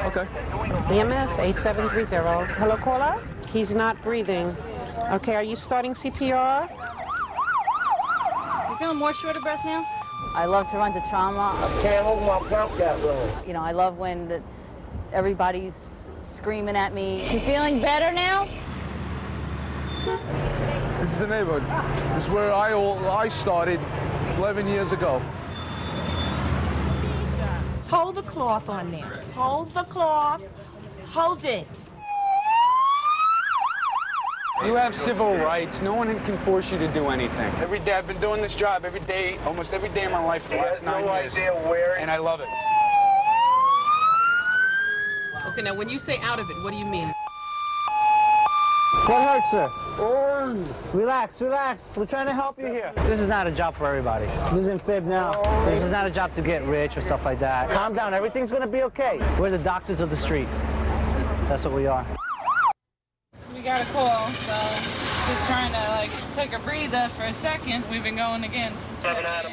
Okay. EMS 8730. Hello, caller? He's not breathing. Okay, are you starting CPR? You feeling more short of breath now? I love to run to trauma. I can't hold my breath that long. You know, I love when everybody's screaming at me. You feeling better now? This is the neighborhood. This is where I started 11 years ago. Hold the cloth on there. Hold the cloth. Hold it. You have civil rights. No one can force you to do anything. Every day, I've been doing this job every day, almost every day of my life for the last 9 years. And I love it. Okay, now when you say out of it, what do you mean? What hurts, sir? Relax, relax. We're trying to help you here. This is not a job for everybody. Losing fib now. This is not a job to get rich or stuff like that. Calm down. Everything's going to be okay. We're the doctors of the street. That's what we are. We got a call, so just trying to take a breather for a second. We've been going again.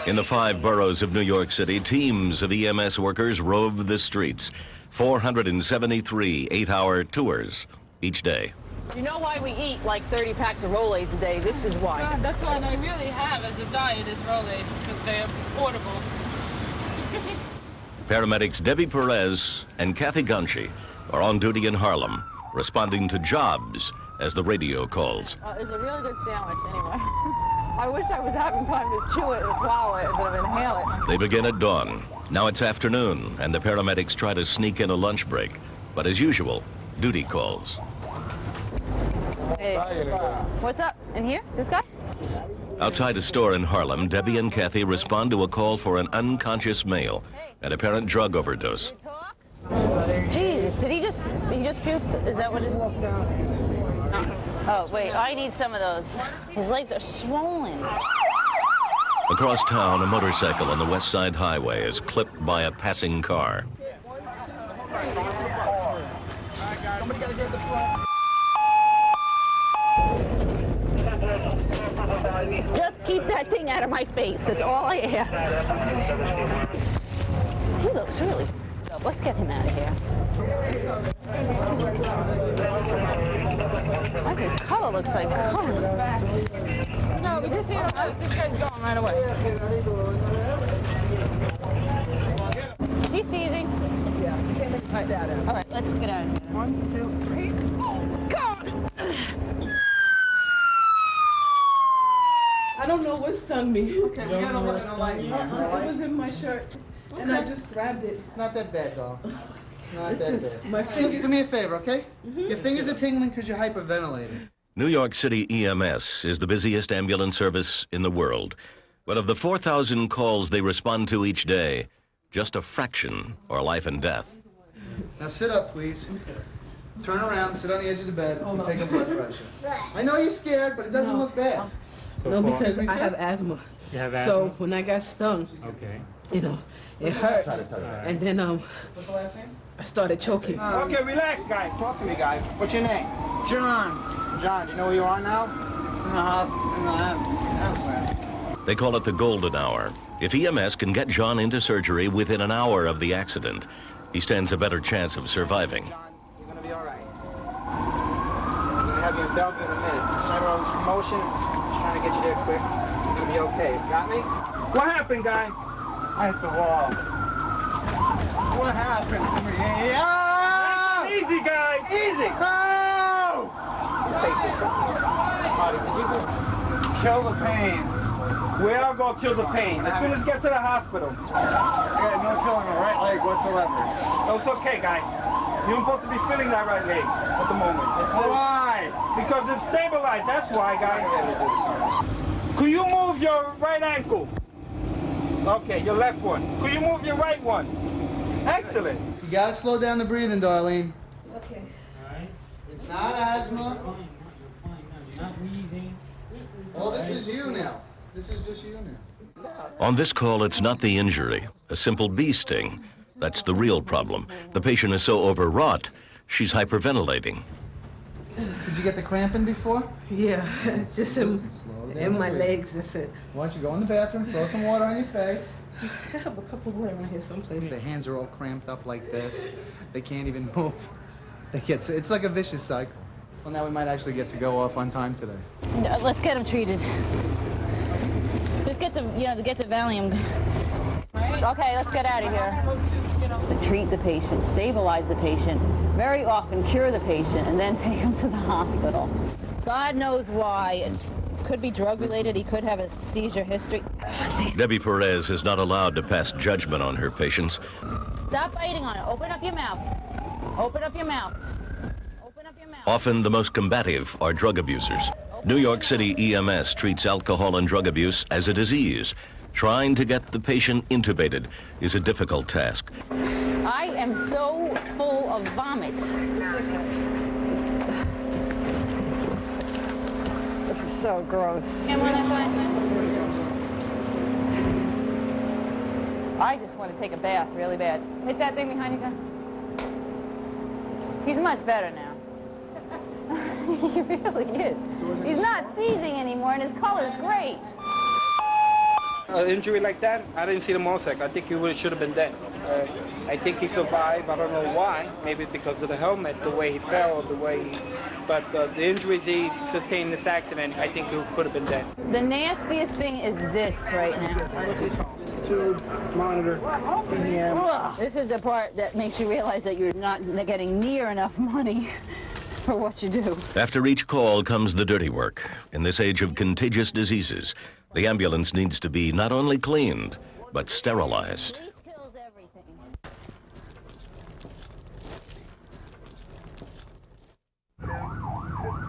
In the 5 boroughs of New York City, teams of EMS workers rove the streets. 473 8-hour tours each day. You know why we eat like 30 packs of Rolaids a day? This is why. God, that's what I really have as a diet is Rolaids, because they're portable. Paramedics Debbie Perez and Kathy Ganshi are on duty in Harlem, responding to jobs as the radio calls. It's a really good sandwich, anyway. I wish I was having time to chew it and swallow it instead of inhale it. They begin at dawn. Now it's afternoon, and the paramedics try to sneak in a lunch break. But as usual, duty calls. Hey, what's up? In here? This guy? Outside a store in Harlem, Debbie and Kathy respond to a call for an unconscious male, an apparent drug overdose. Jesus, did he just puked? Is that what it is? Oh, wait, I need some of those. His legs are swollen. Across town, a motorcycle on the West Side Highway is clipped by a passing car. Somebody gotta grab the front. Just keep that thing out of my face. That's all I ask. He looks really up. Let's get him out of here. His color looks like No, we just need to let this guy's going right away. Is he seizing? Yeah, you can't let you stay out of it. All right, let's get out of here. 1, 2, 3. Oh, God! I don't know what stung me. Okay, we gotta look in the light. It was in my shirt, and I just grabbed it. It's not that bad, though. It's not It's that just bad. my fingers. Do me a favor, okay? Your fingers are tingling because you're hyperventilating. New York City EMS is the busiest ambulance service in the world. But of the 4,000 calls they respond to each day, just a fraction are life and death. Now sit up, please. Turn around, sit on the edge of the bed, and take a blood pressure. I know you're scared, but it doesn't look bad. No, because I have asthma. You have So asthma? when I got stung, Okay. It hurt. And then What's the last name? I started choking. Okay, relax, guy. Talk to me, guy. What's your name? John. John, do you know where you are now? In the hospital. They call it the golden hour. If EMS can get John into surgery within an hour of the accident, he stands a better chance of surviving. John, you're gonna be all right. I'm gonna have you in Bellevue in a minute. Sorry about all this commotion. Just trying to get you there quick. You're gonna be okay. Got me? What happened, guy? I hit the wall. What happened to me? Yeah! Easy, guy. Easy. No! Take this. Marty, did you just kill the pain? Where I'll go kill the pain. As soon as you get to the hospital. I got no feeling in my right leg whatsoever. No, it's okay, guy. You're supposed to be feeling that right leg at the moment. Why? Because it's stabilized. That's why, guy. Could you move your right ankle? Okay, your left one. Could you move your right one? Excellent. You gotta slow down the breathing, Darlene. Okay. All right. It's not asthma. You're fine now. You're not wheezing. Well, this is you now. This is just you now. On this call, it's not the injury, a simple bee sting. That's the real problem. The patient is so overwrought, she's hyperventilating. Did you get the cramping before? Yeah, just in my legs, that's it. Why don't you go in the bathroom, throw some water on your face. I have a cup of water right here someplace. The hands are all cramped up like this. They can't even move. It's like a vicious cycle. Well, now we might actually get to go off on time today. No, let's get him treated. Just get the, get the Valium. Okay, let's get out of here. Just to treat the patient, stabilize the patient, very often cure the patient, and then take him to the hospital. God knows why. It could be drug-related. He could have a seizure history. Debbie Perez is not allowed to pass judgment on her patients. Stop biting on it. Open up your mouth. Open up your mouth. Open up your mouth. Often the most combative are drug abusers. New York City EMS treats alcohol and drug abuse as a disease. Trying to get the patient intubated is a difficult task. I am so full of vomit. This is so gross. I just want to take a bath really bad. Hit that thing behind you, gun. He's much better now. He really is. He's not seizing anymore, and his color's great. An injury like that, I didn't see the motorcycle. I think he should have been dead. I think he survived. I don't know why. Maybe it's because of the helmet, the way he fell, But the injuries he sustained in this accident, I think he could have been dead. The nastiest thing is this right now. Tube, monitor, EM. This is the part that makes you realize that you're not getting near enough money for what you do. After each call comes the dirty work. In this age of contagious diseases, the ambulance needs to be not only cleaned, but sterilized.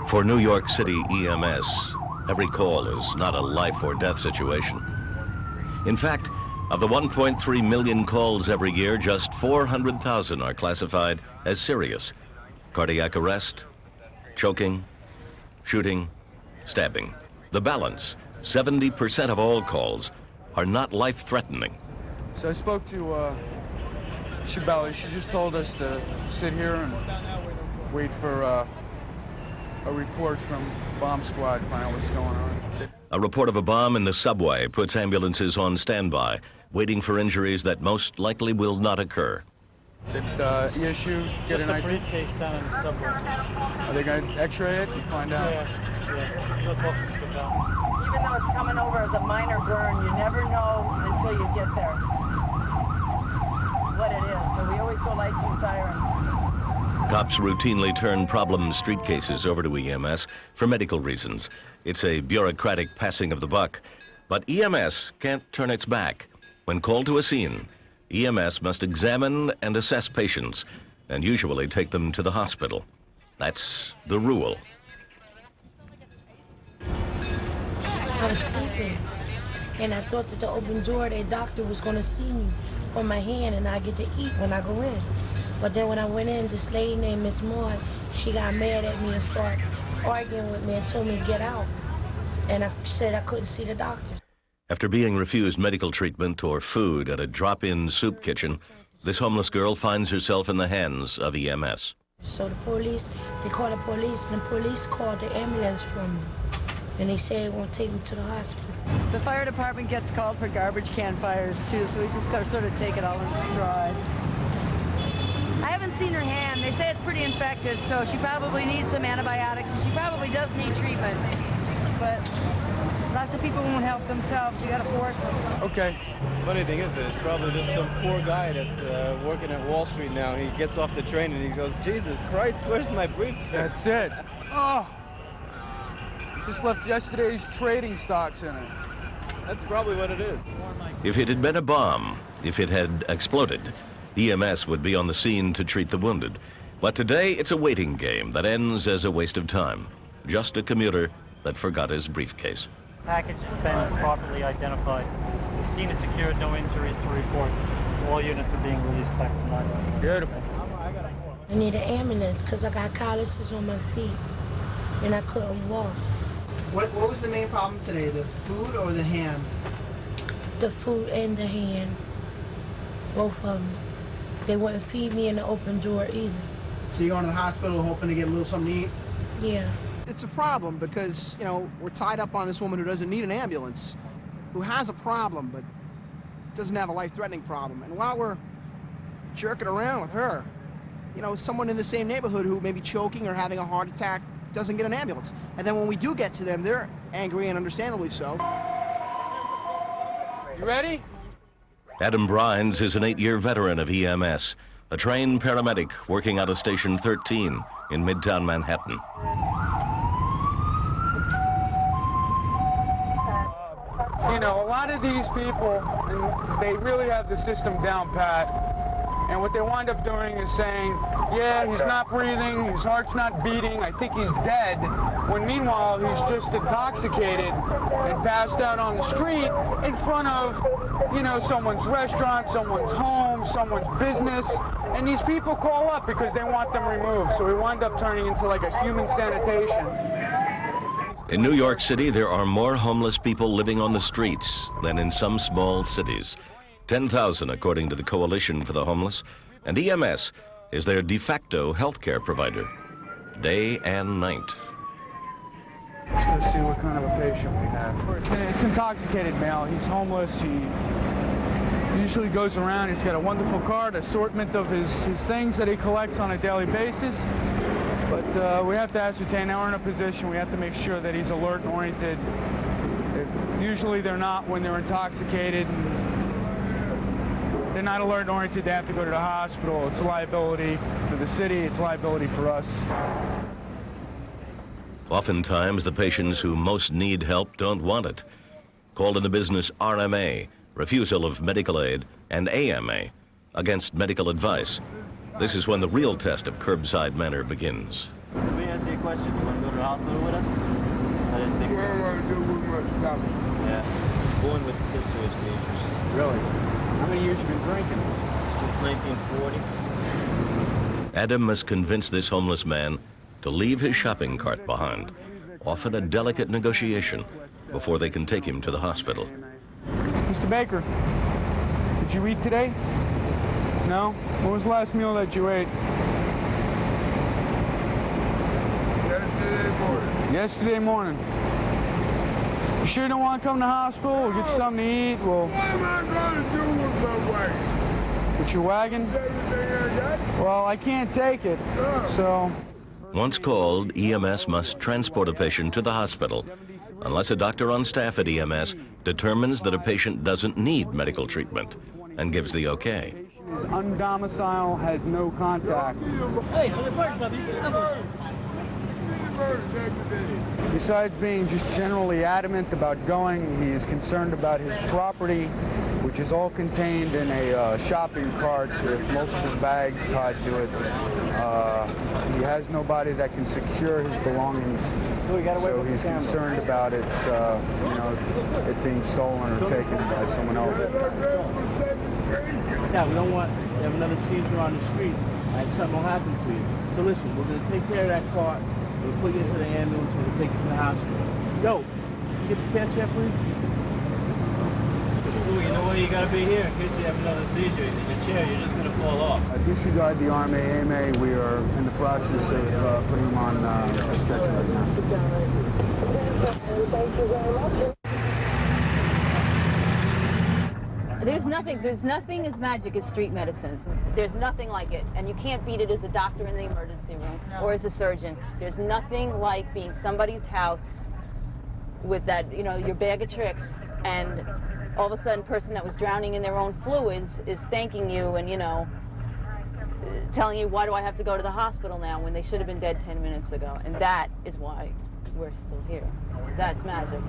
For New York City EMS, every call is not a life or death situation. In fact, of the 1.3 million calls every year, just 400,000 are classified as serious. Cardiac arrest, choking, shooting, stabbing. The balance, 70% of all calls, are not life-threatening. So I spoke to Sheryl. She just told us to sit here and wait for a report from bomb squad, find out what's going on. A report of a bomb in the subway puts ambulances on standby, waiting for injuries that most likely will not occur. Did ESU get an idea? Briefcase down in the subway. Are they going to x-ray it and find out? Yeah. We'll talk to Scott down. Even though it's coming over as a minor burn, you never know until you get there what it is. So we always go lights and sirens. Cops routinely turn problem street cases over to EMS for medical reasons. It's a bureaucratic passing of the buck. But EMS can't turn its back. When called to a scene, EMS must examine and assess patients and usually take them to the hospital. That's the rule. I was sleeping, and I thought that the open door, the doctor was going to see me on my hand, and I get to eat when I go in. But then when I went in, this lady named Miss Maud, she got mad at me and started arguing with me and told me to get out. And I said I couldn't see the doctor. After being refused medical treatment or food at a drop-in soup kitchen, this homeless girl finds herself in the hands of EMS. So the police, they called the police, and the police called the ambulance for me. And they said they won't take me to the hospital. The fire department gets called for garbage can fires too, so we just gotta sort of take it all in stride. I haven't seen her hand. They say it's pretty infected, so she probably needs some antibiotics, and she probably does need treatment. But lots of people won't help themselves. You gotta force them. Okay. Funny thing is that it's probably just some poor guy that's working at Wall Street now. He gets off the train and he goes, Jesus Christ, where's my briefcase? That's it. Oh, just left yesterday's trading stocks in it. That's probably what it is. If it had been a bomb, if it had exploded, EMS would be on the scene to treat the wounded. But today, it's a waiting game that ends as a waste of time. Just a commuter that forgot his briefcase. Package has been properly identified. The scene is secured, no injuries to report. All units are being released back to 911. Beautiful. I need an ambulance because I got calluses on my feet and I couldn't walk. What was the main problem today, the food or the hand? The food and the hand, both of them. They wouldn't feed me in the open door either. So you're going to the hospital hoping to get a little something to eat? Yeah. It's a problem because, you know, we're tied up on this woman who doesn't need an ambulance, who has a problem, but doesn't have a life-threatening problem. And while we're jerking around with her, you know, someone in the same neighborhood who may be choking or having a heart attack doesn't get an ambulance. And then when we do get to them, they're angry, and understandably so. You ready? Adam Brynes is an 8-year veteran of EMS, a trained paramedic working out of Station 13 in Midtown Manhattan. You know, a lot of these people, they really have the system down pat. And what they wind up doing is saying, yeah, he's not breathing, his heart's not beating, I think he's dead, when meanwhile he's just intoxicated and passed out on the street in front of, you know, someone's restaurant, someone's home, someone's business. And these people call up because they want them removed. So we wind up turning into like a human sanitation. In New York City, there are more homeless people living on the streets than in some small cities. 10,000 according to the Coalition for the Homeless, and EMS is their de facto healthcare provider, day and night. Let's go see what kind of a patient we have. It's an intoxicated male. He's homeless. He usually goes around. He's got a wonderful card, assortment of his things that he collects on a daily basis. But we have to ascertain, now we're in a position, we have to make sure that he's alert and oriented. Usually they're not when they're intoxicated. If they're not alert and oriented, they have to go to the hospital. It's a liability for the city, it's a liability for us. Oftentimes, the patients who most need help don't want it. Called in the business RMA, refusal of medical aid, and AMA, against medical advice. This is when the real test of curbside manner begins. Let me ask you a question. You want to go to the hospital with us? I didn't think so. Yeah. Born with a history of seizures. Really? How many years you been drinking? Since 1940. Adam must convince this homeless man to leave his shopping cart behind, often a delicate negotiation, before they can take him to the hospital. Mr. Baker, did you eat today? No? What was the last meal that you ate? Yesterday morning. Yesterday morning. You sure you don't want to come to the hospital? We'll get you something to eat. We'll... What am I going to do with my wagon? With your wagon? Well, I can't take it, so... Once called, EMS must transport a patient to the hospital, unless a doctor on staff at EMS determines that a patient doesn't need medical treatment and gives the okay. Is undomiciled, has no contact. Hey, for the park, Bobby. Besides being just generally adamant about going, he is concerned about his property, which is all contained in a shopping cart with multiple bags tied to it. He has nobody that can secure his belongings, so he's concerned about it, it being stolen or taken by someone else. Yeah, we don't want to have another seizure on the street and something will happen to you. So listen, we're going to take care of that cart. We'll put you into the ambulance. We're going to take you to the hospital. Yo, you get the stand chair, please? Ooh, you know what? You got to be here in case you have another seizure. In your chair, you're just going to fall off. Disregard the RMA. We are in the process of putting him on a stretcher right now. Thank you very much. There's nothing as magic as street medicine. There's nothing like it. And you can't beat it as a doctor in the emergency room or as a surgeon. There's nothing like being somebody's house with that, your bag of tricks, and all of a sudden, a person that was drowning in their own fluids is thanking you and, telling you, why do I have to go to the hospital now when they should have been dead 10 minutes ago? And that is why we're still here. That's magic.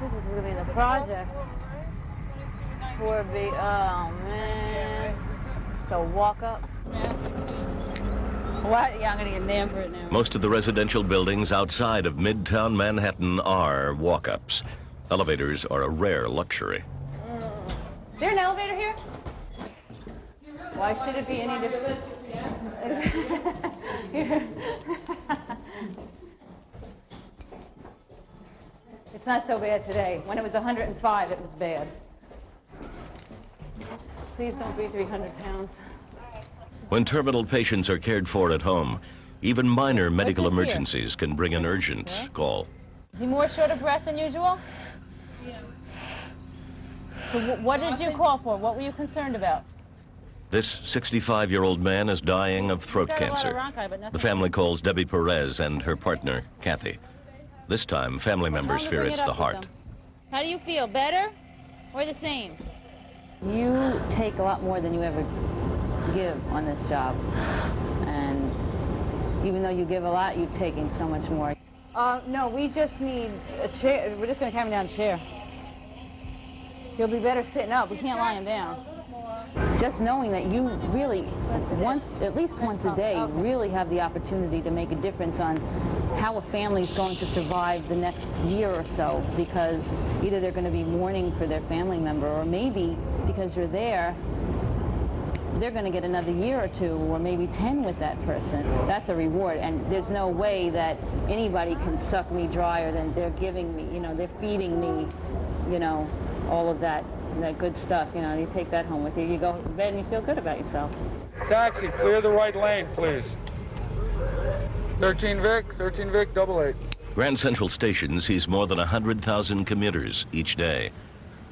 This is going to be the projects. Oh man. So walk up. What? Yeah, I'm gonna get named for it now. Most of the residential buildings outside of Midtown Manhattan are walk-ups. Elevators are a rare luxury. Is there an elevator here? Why should it be any different? It's not so bad today. When it was 105, it was bad. Please don't be 300 pounds. When terminal patients are cared for at home, even minor medical emergencies can bring an urgent call. Is he more short of breath than usual? Yeah. So what did you call for? What were you concerned about? This 65-year-old man is dying of throat cancer. The family calls Debbie Perez and her partner, Kathy. This time, family members fear it's the heart. How do you feel? Better or the same? You take a lot more than you ever give on this job. And even though you give a lot, you're taking so much more. No, we just need a chair. We're just going to carry him down a chair. He'll be better sitting up. We can't lie him down. Just knowing that you really, at least once a day, really have the opportunity to make a difference on how a family's going to survive the next year or so, because either they're going to be mourning for their family member, or maybe because you're there, they're going to get another year or two, or maybe 10 with that person. That's a reward, and there's no way that anybody can suck me drier than they're giving me, they're feeding me, all of that good stuff. You take that home with you. You go to bed and you feel good about yourself. Taxi, clear the right lane, please. 13 Vic, 88. Grand Central Station sees more than 100,000 commuters each day.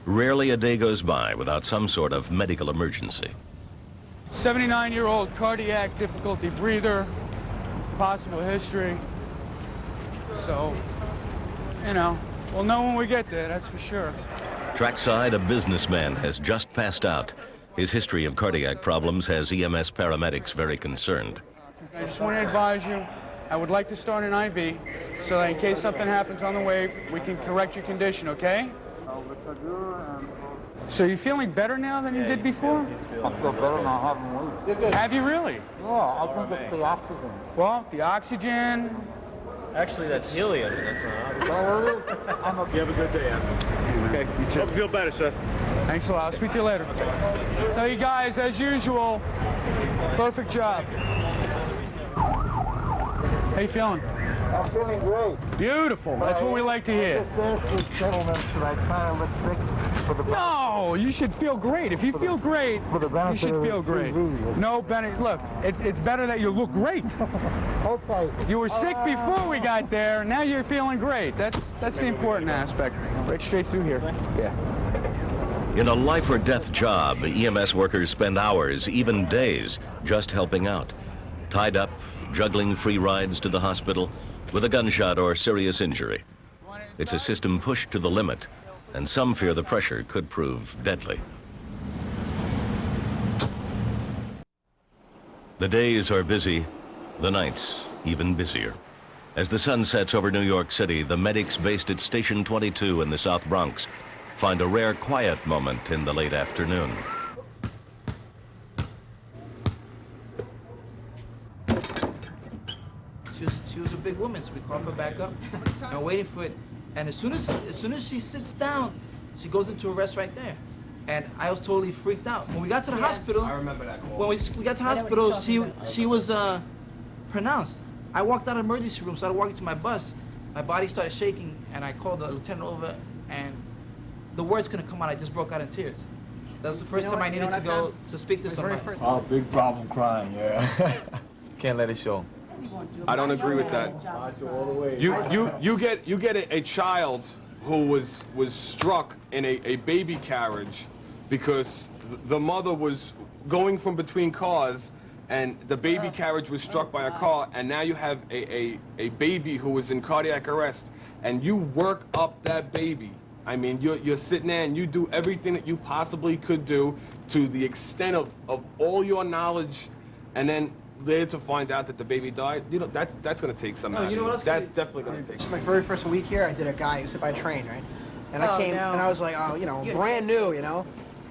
Rarely a day goes by without some sort of medical emergency. 79-year-old cardiac difficulty breather, possible history. So, we'll know when we get there, that's for sure. Trackside, a businessman has just passed out. His history of cardiac problems has EMS paramedics very concerned. I just want to advise you, I would like to start an IV, so that in case something happens on the way, we can correct your condition, okay? So you're feeling better now than you did before? I feel better than I have in weeks. Have you really? Yeah, I think it's the oxygen. Well, the oxygen... Actually, that's helium. That's you have a good day, Anthony. Okay, you too. Hope you feel better, sir. Thanks a lot. I'll speak to you later. So you guys, as usual, perfect job. How you feeling? I'm feeling great. Beautiful. That's what we like to hear. Just ask this gentleman, should I try and get sick for the... No, you should feel great. If you feel great, you should feel great. No, Benny, look, it's better that you look great. Okay. You were sick before we got there, and now you're feeling great. That's the important aspect. Right straight through here. Yeah. In a life or death job, EMS workers spend hours, even days, just helping out. Tied up, juggling free rides to the hospital with a gunshot or serious injury. It's a system pushed to the limit, and some fear the pressure could prove deadly. The days are busy, the nights even busier. As the sun sets over New York City, the medics based at Station 22 in the South Bronx find a rare quiet moment in the late afternoon. She was a big woman, so we called her back up. I'm waiting for it, and as soon as she sits down, she goes into arrest right there. And I was totally freaked out. When we got to the hospital, I remember that call. When we got to the hospital, she was pronounced. I walked out of the emergency room, started walking to my bus. My body started shaking, and I called the lieutenant over, and the words couldn't come out. I just broke out in tears. That was the first time I needed to go to speak to somebody. Oh, big problem crying, yeah. Can't let it show. I don't agree with that. You get a child who was struck in a baby carriage because the mother was going from between cars and the baby carriage was struck by a car, and now you have a baby who was in cardiac arrest, and you work up that baby. I mean, you're sitting there and you do everything that you possibly could do to the extent of all your knowledge, and then later to find out that the baby died. That's going to take some out. That's definitely going to take some. My very first week here, I did a guy who was hit by a train, right? And I came and I was like, brand new,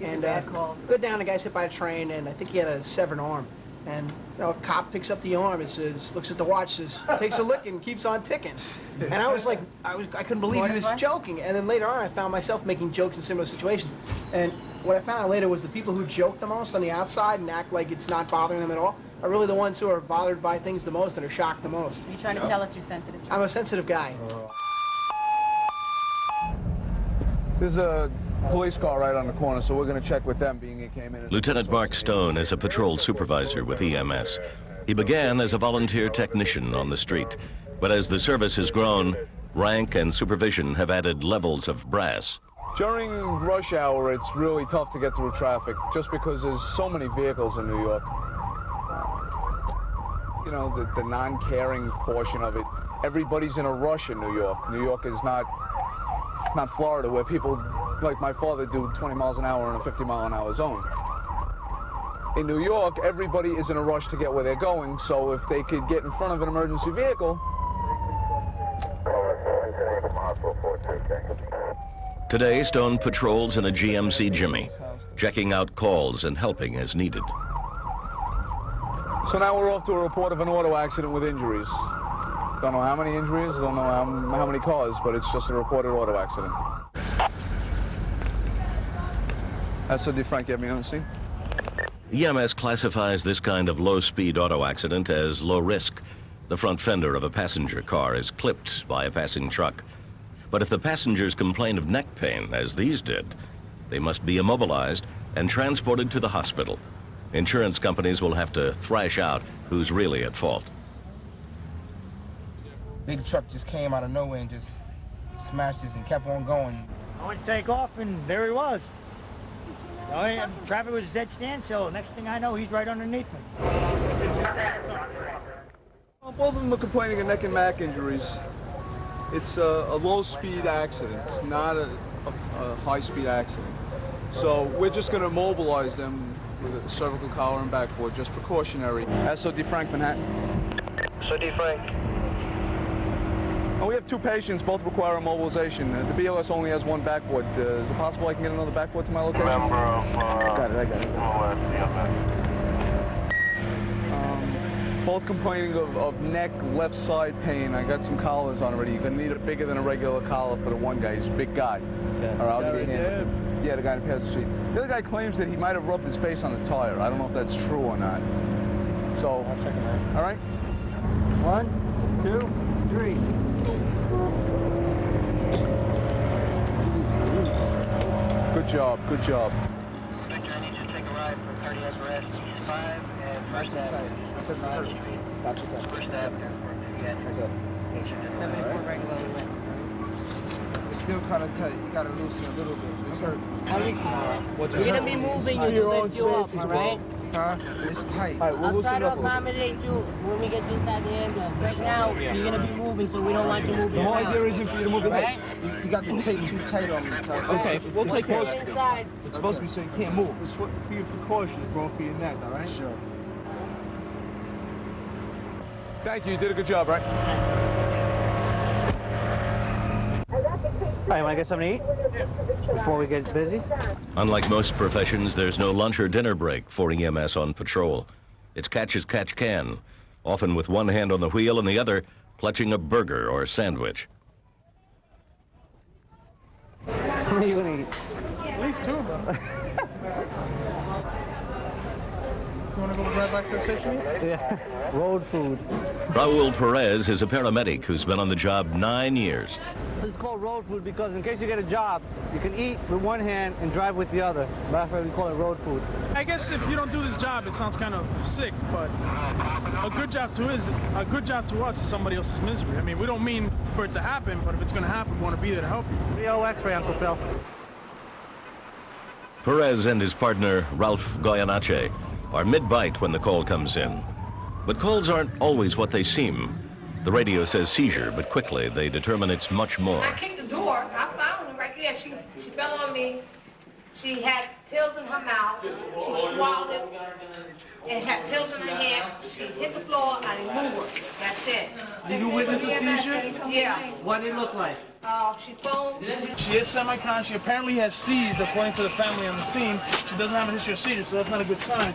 And go down, the guy's hit by a train, and I think he had a severed arm. And a cop picks up the arm and says, looks at the watch, says, takes a lick and keeps on ticking. And I was like, I couldn't believe he was joking. And then later on, I found myself making jokes in similar situations. And what I found out later was the people who joke the most on the outside and act like it's not bothering them at all are really the ones who are bothered by things the most and are shocked the most. You're trying to tell us you're sensitive. I'm a sensitive guy. There's a police car right on the corner, so we're going to check with them, being it came in. Lieutenant Mark Stone is a patrol supervisor with EMS. He began as a volunteer technician on the street, but as the service has grown, rank and supervision have added levels of brass. During rush hour, it's really tough to get through traffic, just because there's so many vehicles in New York. You know, the non-caring portion of it. Everybody's in a rush in New York. New York is not Florida, where people like my father do 20 miles an hour in a 50-mile-an-hour zone. In New York, everybody is in a rush to get where they're going, so if they could get in front of an emergency vehicle. Today, Stone patrols in a GMC Jimmy, checking out calls and helping as needed. So now we're off to a report of an auto accident with injuries. Don't know how many injuries, don't know how many cars, but it's just a reported auto accident. SOD Frank, get me on the scene. EMS classifies this kind of low-speed auto accident as low risk. The front fender of a passenger car is clipped by a passing truck. But if the passengers complain of neck pain, as these did, they must be immobilized and transported to the hospital. Insurance companies will have to thrash out who's really at fault. Big truck just came out of nowhere and just smashed us and kept on going. I went to take off, and there he was. Traffic was dead standstill. Next thing I know, he's right underneath me. Well, both of them are complaining of neck and back injuries. It's a low-speed accident. It's not a high-speed accident. So we're just going to immobilize them with a cervical collar and backboard, just precautionary. SOD Frank, Manhattan. SOD Frank. Oh, we have two patients, both require immobilization. The BLS only has one backboard. Is it possible I can get another backboard to my location? Member of, got it. Both complaining of neck, left side pain. I got some collars on already. You're gonna need a bigger than a regular collar for the one guy. He's a big guy. Okay. All right, I'll give you a hand. Yeah, the guy in the passenger seat. The other guy claims that he might have rubbed his face on the tire. I don't know if that's true or not. So, I'll check it out. All right? 1, 2, 3. Good job, good job. Victor, I need you to take a ride for cardiac arrest 5 and Nice and tight. First Avenue. What's up? 74 regularly went. It's still kind of tight. You gotta loosen a little bit. It's hurt. We're gonna be moving you to lift you up, all right? Huh? It's tight. I'll try to accommodate you when we get you inside the ambulance. Right now, you're gonna be moving, so we don't want you moving. The whole around. idea isn't for you to move it. Right? You got the tape too tight on me. Okay, we'll take care of it. Inside. It's supposed to be so you can't move. It's for your precautions, bro, for your neck, all right? Sure. Thank you, you did a good job, right? All right, you wanna get something to eat before we get busy? Unlike most professions, there's no lunch or dinner break for EMS on patrol. It's catch as catch can, often with one hand on the wheel and the other clutching a burger or sandwich. What are you gonna eat? At least 2 of them. You want to go right back to the station? Yeah, road food. Raul Perez is a paramedic who's been on the job 9 years. It's called road food because in case you get a job, you can eat with one hand and drive with the other. That's why we call it road food. I guess if you don't do this job, it sounds kind of sick, but a good job to us is somebody else's misery. I mean, we don't mean for it to happen, but if it's going to happen, we want to be there to help you. 3-0 X-ray, Uncle Phil. Perez and his partner, Ralf Goyenechea, are mid-bite when the call comes in. But calls aren't always what they seem. The radio says seizure, but quickly they determine it's much more. I kicked the door. I found her right there. She fell on me. She had pills in her mouth. She swallowed it and had pills in her hand. She hit the floor. I didn't move her. That's it. Did you witness a seizure? Yeah. What did it look like? She foamed. She is semi-conscious. She apparently has seized, according to the family on the scene. She doesn't have a history of seizure, so that's not a good sign.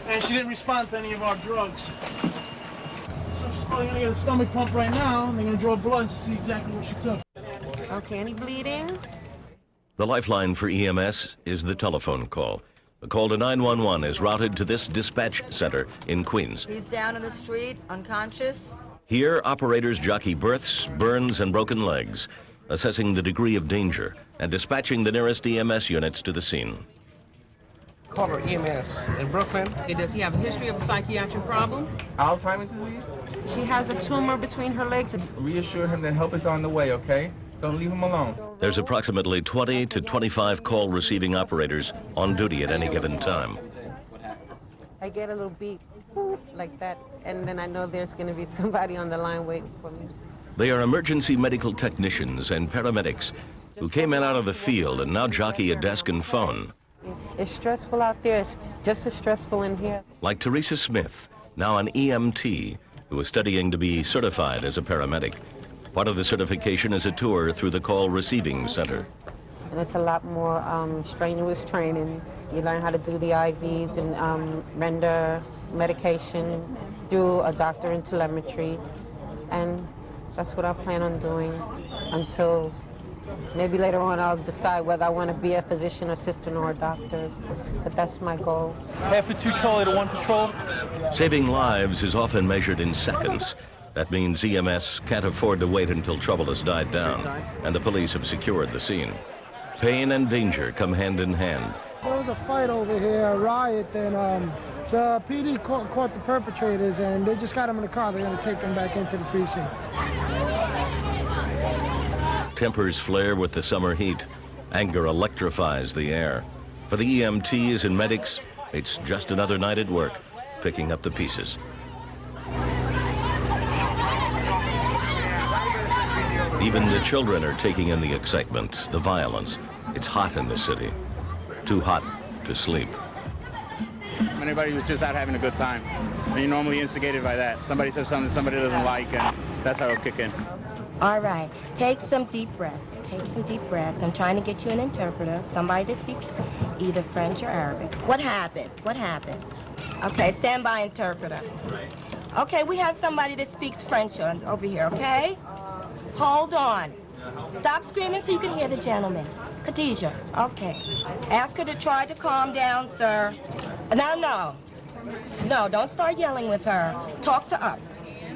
And she didn't respond to any of our drugs. So she's probably gonna get a stomach pump right now, and they're gonna draw blood to see exactly what she took. Okay, any bleeding? The lifeline for EMS is the telephone call. A call to 911 is routed to this dispatch center in Queens. He's down in the street, unconscious. Here, operators jockey births, burns, and broken legs, assessing the degree of danger and dispatching the nearest EMS units to the scene. Call her EMS in Brooklyn. Does he have a history of a psychiatric problem? Alzheimer's disease? She has a tumor between her legs. Reassure him that help is on the way, okay? Don't leave him alone. There's approximately 20 to 25 call receiving operators on duty at any given time. I get a little beep like that, and then I know there's going to be somebody on the line waiting for me. They are emergency medical technicians and paramedics who came in out of the field and now jockey a desk and phone. It's stressful out there. It's just as stressful in here. Like Theresa Smith, now an EMT, who is studying to be certified as a paramedic. Part of the certification is a tour through the call receiving center. And it's a lot more strenuous training. You learn how to do the IVs and render medication, do a doctor in telemetry, and that's what I plan on doing until maybe later on I'll decide whether I want to be a physician assistant or a doctor, but that's my goal. Half a 2 Charlie to 1 patrol. Saving lives is often measured in seconds. That means EMS can't afford to wait until trouble has died down and the police have secured the scene. Pain and danger come hand in hand. There was a fight over here, a riot, and the PD caught the perpetrators, and they just got them in the car. They're going to take them back into the precinct. Tempers flare with the summer heat. Anger electrifies the air. For the EMTs and medics, it's just another night at work, picking up the pieces. Even the children are taking in the excitement, the violence. It's hot in the city. Too hot to sleep. Anybody who's just out having a good time. And you're normally instigated by that. Somebody says something somebody doesn't like, and that's how it'll kick in. All right, take some deep breaths. Take some deep breaths. I'm trying to get you an interpreter, somebody that speaks either French or Arabic. What happened? What happened? Okay, stand by, interpreter. Okay, we have somebody that speaks French over here, okay? Hold on. Stop screaming so you can hear the gentleman. Khadijah, okay. Ask her to try to calm down, sir. No, don't start yelling with her. Talk to us.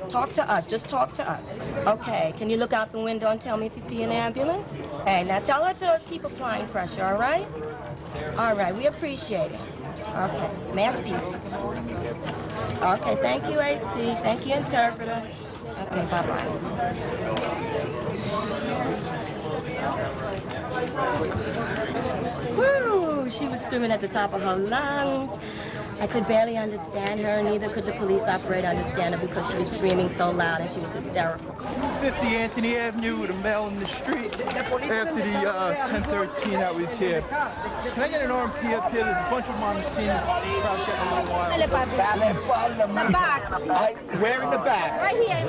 Talk to us, just talk to us. Okay, can you look out the window and tell me if you see an ambulance? Hey, now tell her to keep applying pressure, all right? All right, we appreciate it. Okay, merci. Okay, thank you, AC. Thank you, interpreter. Okay, bye-bye. Woo! She was screaming at the top of her lungs. I could barely understand her, neither could the police operator understand her because she was screaming so loud and she was hysterical. 50 Anthony Avenue with a male in the street. After the 1013 that was here. Can I get an RMP up here? There's a bunch of them on the scene. The crowd's getting a little wild. The back. Where in the back? Right here.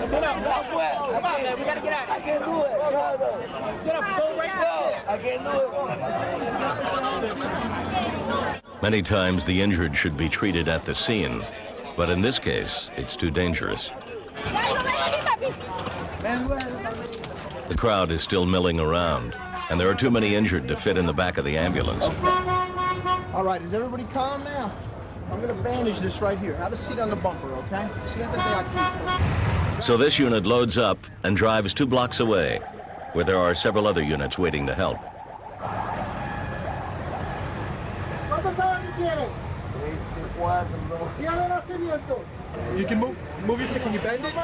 Sit up. Come on, man. We gotta get out. I can't do it. No. Sit up. Go right there. I can't do it. Many times the injured should be treated at the scene, but in this case, it's too dangerous. The crowd is still milling around, and there are too many injured to fit in the back of the ambulance. All right, is everybody calm now? I'm gonna bandage this right here. Have a seat on the bumper, okay? See how they are. So this unit loads up and drives 2 blocks away, where there are several other units waiting to help. You can move your foot. Can you bend it?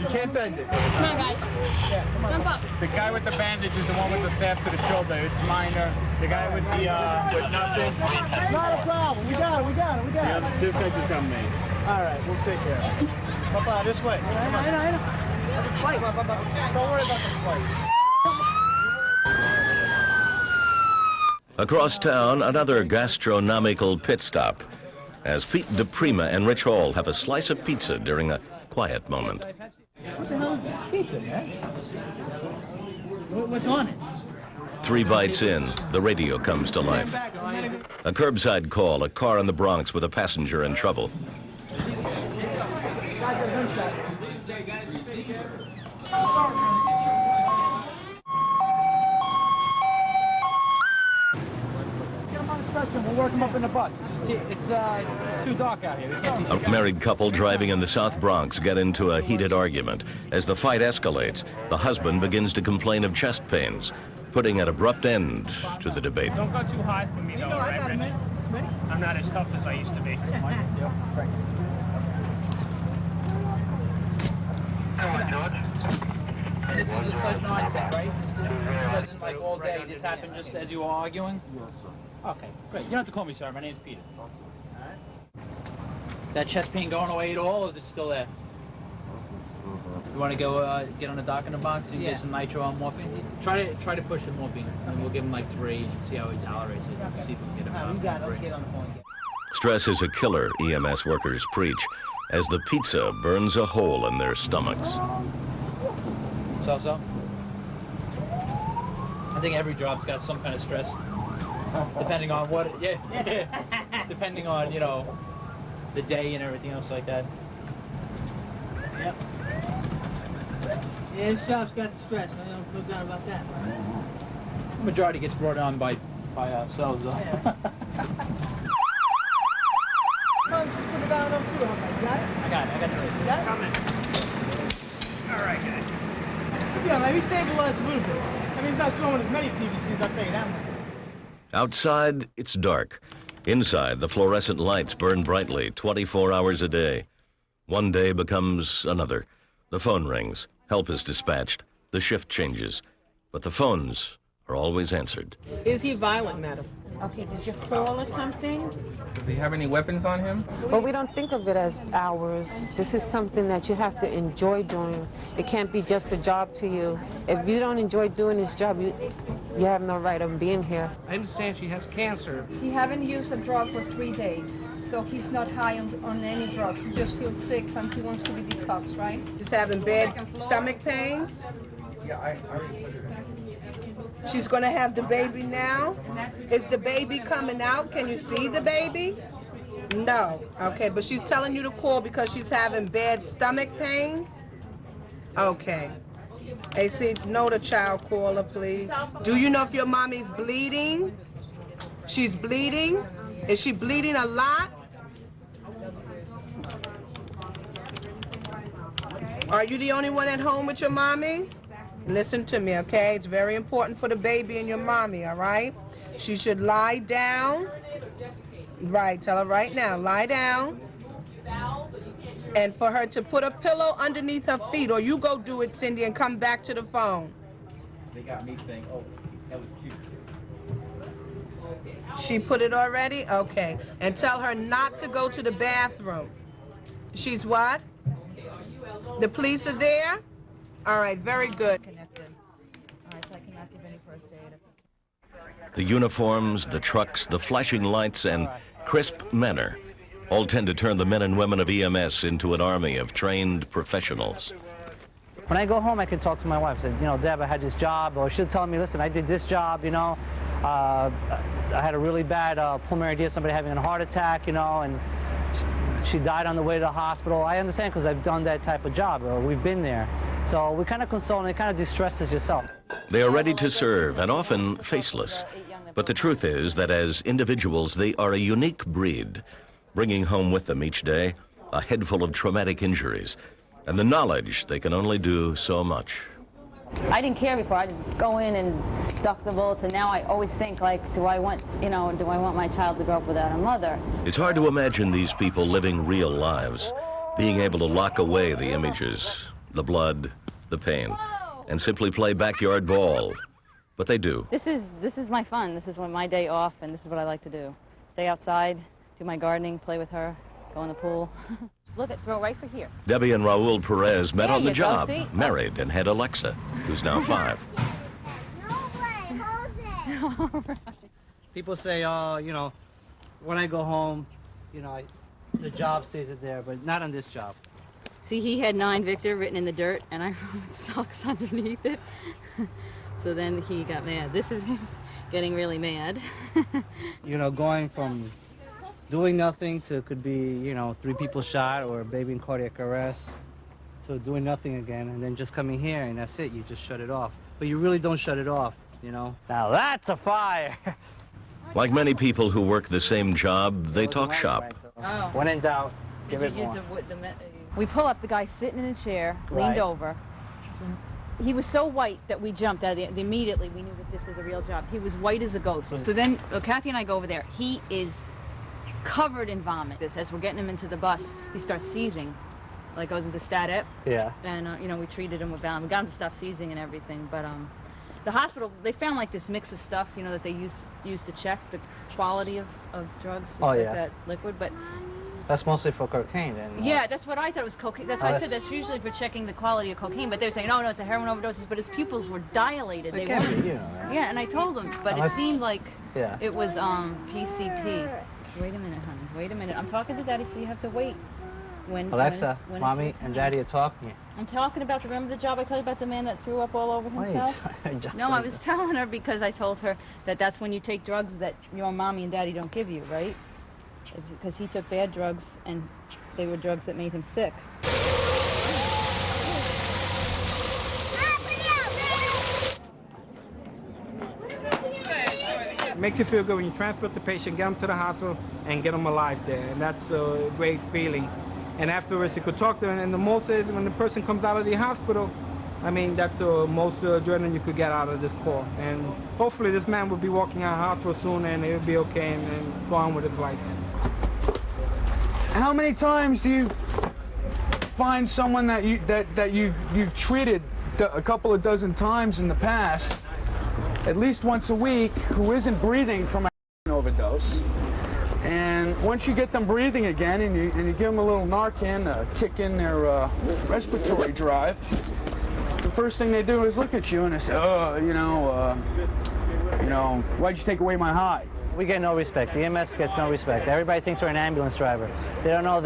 You can't bend it. Come on, guys. Jump up. The guy with the bandage is the one with the stab to the shoulder. It's minor. The guy with the with nothing. Not a problem. We got it. This guy just got maced. All right, we'll take care of it. Papa, this way. I know. Don't worry about the fight. Across town, another gastronomical pit stop, as Pete DePrima and Rich Hall have a slice of pizza during a quiet moment. What the hell is pizza, man? What's on it? 3 bites in, the radio comes to life. A curbside call, a car in the Bronx with a passenger in trouble. We'll work him up in the bus. See, it's too dark out here. We can't see. A married couple driving in the South Bronx get into a heated argument. As the fight escalates, the husband begins to complain of chest pains, putting an abrupt end to the debate. Don't go too high for me, though, right, Rich? I'm not as tough as I used to be. This is such nonsense, right? This wasn't like all day. This happened just as you were arguing? Yes, sir. Okay, great. You don't have to call me sir. My name's Peter. All right. That chest pain going away at all, or is it still there? You want to go get on the doc in the box and get some nitro on morphine? Try to push the morphine, and we'll give him like 3 and see how he tolerates it. Okay. See if we can get him out. You got it. Get on the phone. Stress is a killer, EMS workers preach, as the pizza burns a hole in their stomachs. So? I think every job's got some kind of stress, depending on what, depending on, you know, the day and everything else like that. Yep. Yeah, this job's got the stress, no doubt about that. The majority gets brought on by ourselves, though. Yeah. Come, just put the guy on too, you got it? I got the race. You got it? Coming. All right, guys. Yeah, like, we stabilized a little bit. I mean, he's not throwing as many PVCs, I'll tell you that much. Outside, it's dark. Inside, the fluorescent lights burn brightly 24 hours a day. One day becomes another. The phone rings. Help is dispatched. The shift changes. But the phones are always answered. Is he violent, madam? Okay, did you fall or something? Does he have any weapons on him? Well, we don't think of it as hours. This is something that you have to enjoy doing. It can't be just a job to you. If you don't enjoy doing this job, you have no right of being here. I understand she has cancer. He haven't used a drug for 3 days, so he's not high on any drug. He just feels sick and he wants to be detoxed, right? He's having bad stomach pains. Yeah, She's gonna have the baby now. Is the baby coming out? Can you see the baby? No. Okay, but she's telling you to call because she's having bad stomach pains? Okay. AC, know the child caller, please. Do you know if your mommy's bleeding? She's bleeding? Is she bleeding a lot? Are you the only one at home with your mommy? Listen to me, okay? It's very important for the baby and your mommy, all right? She should lie down. Right, tell her right now, lie down. And for her to put a pillow underneath her feet, or you go do it, Cindy, and come back to the phone. They got me saying, oh, that was cute. She put it already? Okay. And tell her not to go to the bathroom. She's what? The police are there? All right, very good. All right, so I cannot give any first aid at this time. The uniforms, the trucks, the flashing lights, and crisp manner all tend to turn the men and women of EMS into an army of trained professionals. When I go home, I can talk to my wife. I said, you know, Deb, I had this job, or she'll tell me, listen, I did this job, you know. I had a really bad pulmonary edema, somebody having a heart attack, you know, and she died on the way to the hospital. I understand because I've done that type of job, or we've been there. So we kind of console and it kind of distresses yourself. They are ready to serve and often faceless. But the truth is that as individuals, they are a unique breed, bringing home with them each day a head full of traumatic injuries and the knowledge they can only do so much. I didn't care before. I just go in and duck the bullets, and now I always think, like, do I want my child to grow up without a mother? It's hard to imagine these people living real lives, being able to lock away the images, the blood, the pain, and simply play backyard ball. But they do. This is my fun. This is my day off, and this is what I like to do. Stay outside, do my gardening, play with her, go in the pool. Look, throw right for here. Debbie and Raul Perez met on the job, see? married, and had Alexa, who's now 5. People say, oh, you know, when I go home, you know, the job stays there, but not on this job. See, he had 9 Victor written in the dirt, and I wrote socks underneath it. So then he got mad. This is him getting really mad. You know, going from doing nothing to could be, you know, 3 people shot or a baby in cardiac arrest. So doing nothing again, and then just coming here, and that's it. You just shut it off. But you really don't shut it off, you know? Now that's a fire! Like many people who work the same job, they talk shop. Oh. When in doubt, give it more. We pull up, the guy sitting in a chair, leaned over. He was so white that we jumped out of immediately. We knew that this was a real job. He was white as a ghost. So then Kathy and I go over there. He is covered in vomit. As we're getting him into the bus, he starts seizing. like goes into stat ep. Yeah. And you know, we treated him with Valium. We got him to stop seizing and everything. But the hospital, they found like this mix of stuff, you know, that they use to check the quality of drugs. It's like that liquid, but. That's mostly for cocaine, then. Yeah, that's what I thought was cocaine. That's why I said that's usually for checking the quality of cocaine. But they're saying, no, it's a heroin overdose. But his pupils were dilated. They can't be, you know. Yeah, and I told them, but it seemed like it was PCP. Wait a minute, honey. Wait a minute. I'm talking to Daddy, so you have to wait. Alexa, Mommy and Daddy are talking. I'm talking about, remember the job I told you about the man that threw up all over himself? No, I was telling her because I told her that that's when you take drugs that your mommy and daddy don't give you, right? Because he took bad drugs and they were drugs that made him sick. It makes you feel good when you transport the patient, get them to the hospital, and get them alive there. And that's a great feeling. And afterwards, you could talk to them. And the most is when the person comes out of the hospital, I mean, that's the most adrenaline you could get out of this call. And hopefully this man will be walking out of hospital soon and he'll be okay and go on with his life. How many times do you find someone that you've treated a couple of dozen times in the past, at least once a week, who isn't breathing from an overdose? And once you get them breathing again and you give them a little Narcan to kick in their respiratory drive, the first thing they do is look at you and they say, oh, why'd you take away my high? We get no respect. The EMS gets no respect. Everybody thinks we're an ambulance driver. They don't know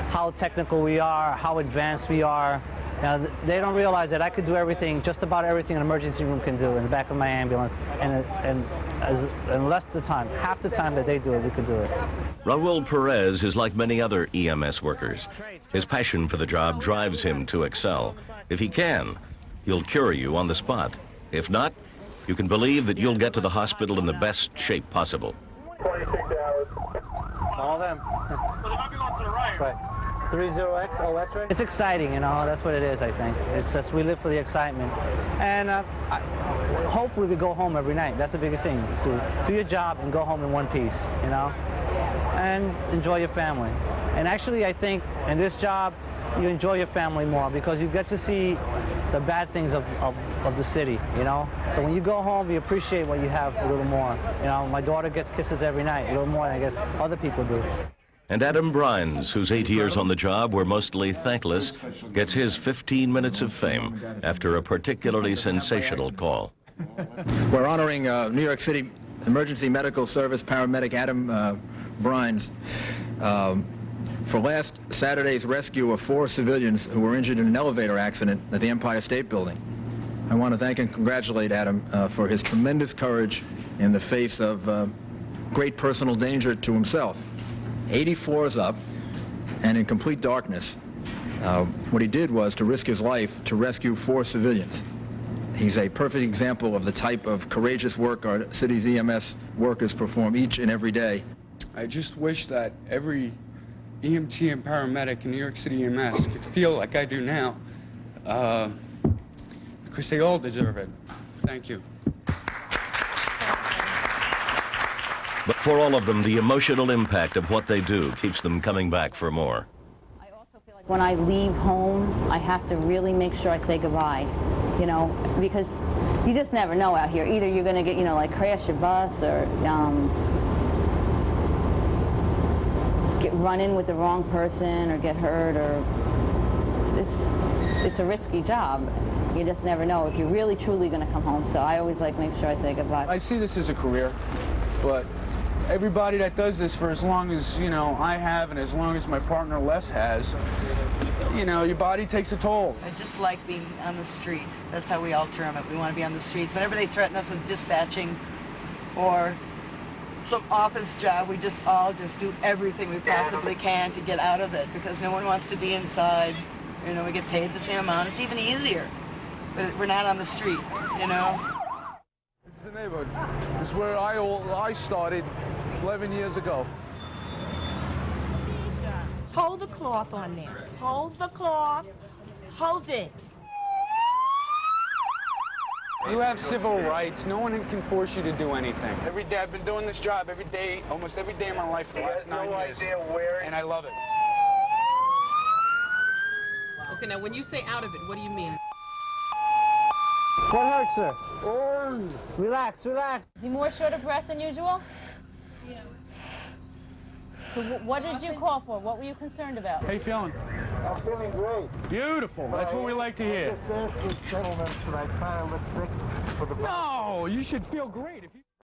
how technical we are, how advanced we are. Now, they don't realize that I could do everything, just about everything an emergency room can do in the back of my ambulance, and less the time, half the time that they do it, we could do it. Raul Perez is like many other EMS workers. His passion for the job drives him to excel. If he can, he'll cure you on the spot. If not, you can believe that you'll get to the hospital in the best shape possible. 26 hours. All them. Well, they might be going to the right. Right. 30X, oh, X-ray? It's exciting, you know, that's what it is, I think. It's just we live for the excitement. And hopefully we go home every night. That's the biggest thing. So do your job and go home in one piece, you know, and enjoy your family. And actually, I think in this job, you enjoy your family more because you get to see the bad things of the city, you know? So when you go home, you appreciate what you have a little more. You know, my daughter gets kisses every night, a little more than I guess other people do. And Adam Brynes, whose 8 years on the job were mostly thankless, gets his 15 minutes of fame after a particularly sensational call. We're honoring New York City Emergency Medical Service paramedic Adam Brynes for last Saturday's rescue of 4 civilians who were injured in an elevator accident at the Empire State Building. I want to thank and congratulate Adam for his tremendous courage in the face of great personal danger to himself. 80 floors up and in complete darkness. What he did was to risk his life to rescue 4 civilians. He's a perfect example of the type of courageous work our city's EMS workers perform each and every day. I just wish that every EMT and paramedic in New York City EMS could feel like I do now, because they all deserve it. Thank you. But for all of them, the emotional impact of what they do keeps them coming back for more. When I leave home, I have to really make sure I say goodbye, you know, because you just never know out here. Either you're going to get, you know, like crash your bus or get run in with the wrong person or get hurt, or it's a risky job. You just never know if you're really truly going to come home. So I always like make sure I say goodbye. I see this as a career, but everybody that does this for as long as, you know, I have and as long as my partner Les has, you know, your body takes a toll. I just like being on the street. That's how we all term it. We want to be on the streets. Whenever they threaten us with dispatching or some office job, we just all do everything we possibly can to get out of it because no one wants to be inside. You know, we get paid the same amount. It's even easier. But we're not on the street, you know? This is the neighborhood. This is where I started 11 years ago. Hold the cloth on there. Hold the cloth. Hold it. You have civil rights. No one can force you to do anything. Every day, I've been doing this job every day, almost every day of my life for the last 9 years. And I love it. Okay, now when you say out of it, what do you mean? What hurts, sir? Relax, relax. Is he more short of breath than usual? Yeah. So what did you call for? What were you concerned about? How you feeling? I'm feeling great. Beautiful. That's what we like to hear. Just ask this gentleman, should I try and look sick for the... No, you should feel great. If you...